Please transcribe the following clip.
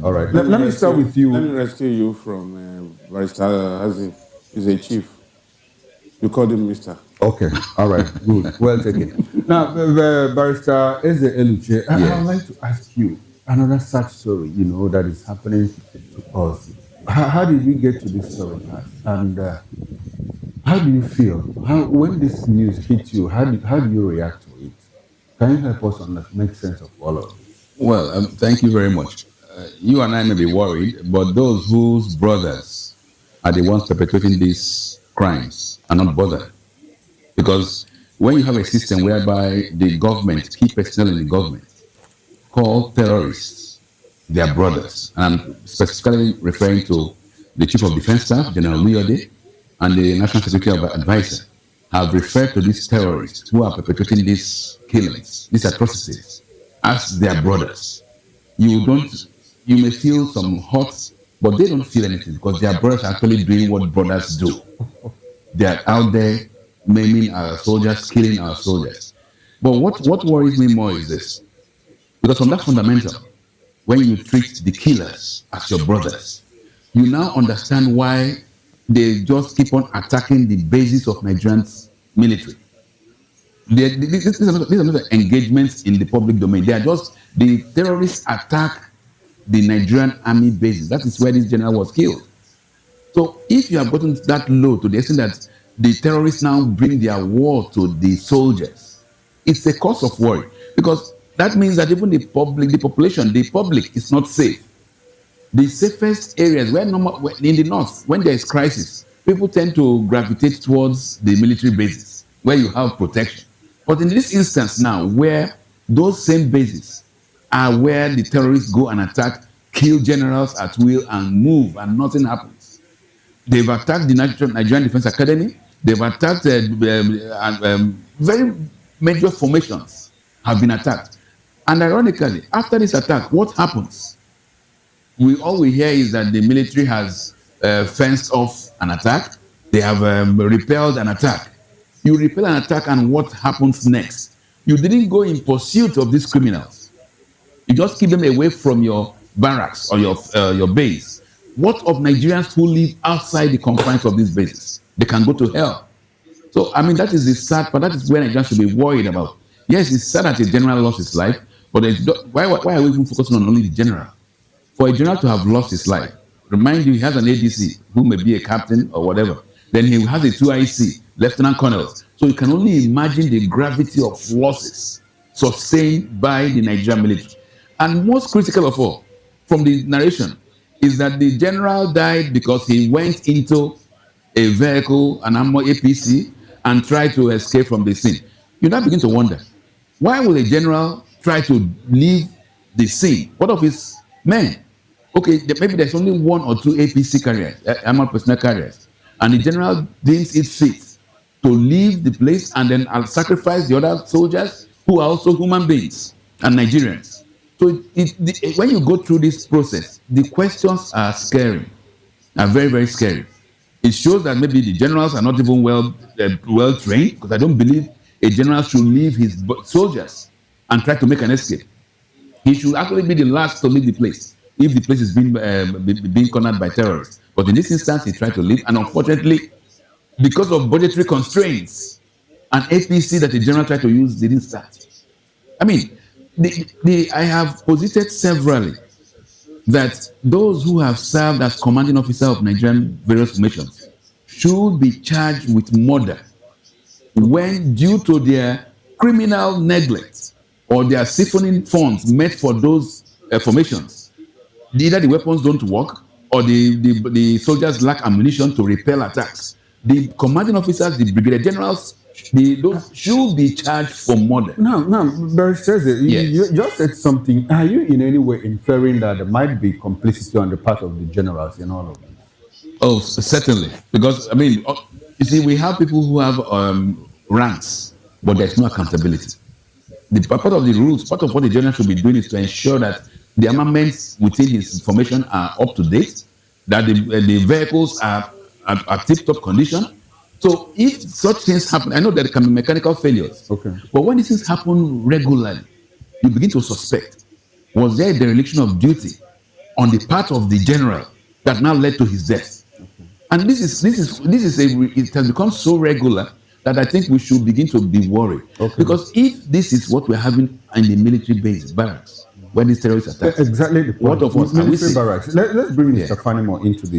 All right. Let me start with you. Let me rescue you from Barrister Hazin. He's a chief. You called him Mister. Okay. All right. Good. Well taken. Now, Barrister Eze Eluche, I would like to ask you another sad story, that is happening to us. How did we get to this story past? And how do you feel? When this news hit you, how do you react to it? Can you help us make sense of all of this? Well, thank you very much. You and I may be worried, but those whose brothers are the ones perpetrating these crimes are not bothered. Because when you have a system whereby the government, key personnel in the government, call terrorists their brothers, and I'm specifically referring to the Chief of Defense Staff, General Luyode, and the National Security Advisor, have referred to these terrorists who are perpetrating these killings, these atrocities, as their brothers. You may feel some hurt, but they don't feel anything because their brothers are actually doing what brothers do. They are out there maiming our soldiers, killing our soldiers. But what worries me more is this. Because from that fundamental, when you treat the killers as your brothers, you now understand why they just keep on attacking the basis of Nigerian's military. These are not engagements in the public domain. They are just the terrorists attack the Nigerian army bases. That is where this general was killed. So if you have gotten that low to the extent that the terrorists now bring their war to the soldiers, it's a cause of worry, because that means that even the public is not safe. The safest areas in the north, when there is crisis, people tend to gravitate towards the military bases where you have protection. But in this instance now, where those same bases are where the terrorists go and attack, kill generals at will and move, and nothing happens. They've attacked the Nigerian Defense Academy. They've attacked very major formations have been attacked. And ironically, after this attack, what happens? All we hear is that the military has fenced off an attack. They have repelled an attack. You repel an attack, and what happens next? You didn't go in pursuit of these criminals. You just keep them away from your barracks or your base. What of Nigerians who live outside the confines of these bases? They can go to hell. So, I mean, that is the sad part. That is where Nigerians should be worried about. Yes, it's sad that a general lost his life, but why are we even focusing on only the general? For a general to have lost his life, remind you, he has an ADC who may be a captain or whatever. Then he has a 2IC, lieutenant colonels. So you can only imagine the gravity of losses sustained by the Nigerian military. And most critical of all, from the narration, is that the general died because he went into a vehicle, an armored APC, and tried to escape from the scene. You now begin to wonder, why will a general try to leave the scene? What of his men? Okay, maybe there's only one or two APC carriers, armored personnel carriers, and the general deems it fit to leave the place and then sacrifice the other soldiers who are also human beings and Nigerians. So when you go through this process, the questions are scary, are very, very scary. It shows that maybe the generals are not even well trained, because I don't believe a general should leave his soldiers and try to make an escape. He should actually be the last to leave the place if the place is being cornered by terrorists. But in this instance, he tried to leave, and unfortunately, because of budgetary constraints, an APC that the general tried to use didn't start. I mean, I have posited severally that those who have served as commanding officer of Nigerian various formations should be charged with murder when, due to their criminal neglect or their siphoning funds meant for those formations, either the weapons don't work or the soldiers lack ammunition to repel attacks. The commanding officers, the brigade generals, those should be charged for murder. Now, Barrister, yes. You just said something. Are you in any way inferring that there might be complicity on the part of the generals in all of this? Oh, certainly. Because, I mean, you see, we have people who have ranks, but there's no accountability. Part of the rules, part of what the general should be doing is to ensure that the armaments within his formation are up to date, that the vehicles are tip-top condition. So if such things happen, I know there can be mechanical failures. Okay. But when these things happen regularly, you begin to suspect, was there a dereliction of duty on the part of the general that now led to his death. And it has become so regular that I think we should begin to be worried. Because if this is what we're having in the military base, barracks, when these terrorist attacks, exactly the point. what of us are we Military seeing? barracks. Let's bring Mr. Fanimo into this.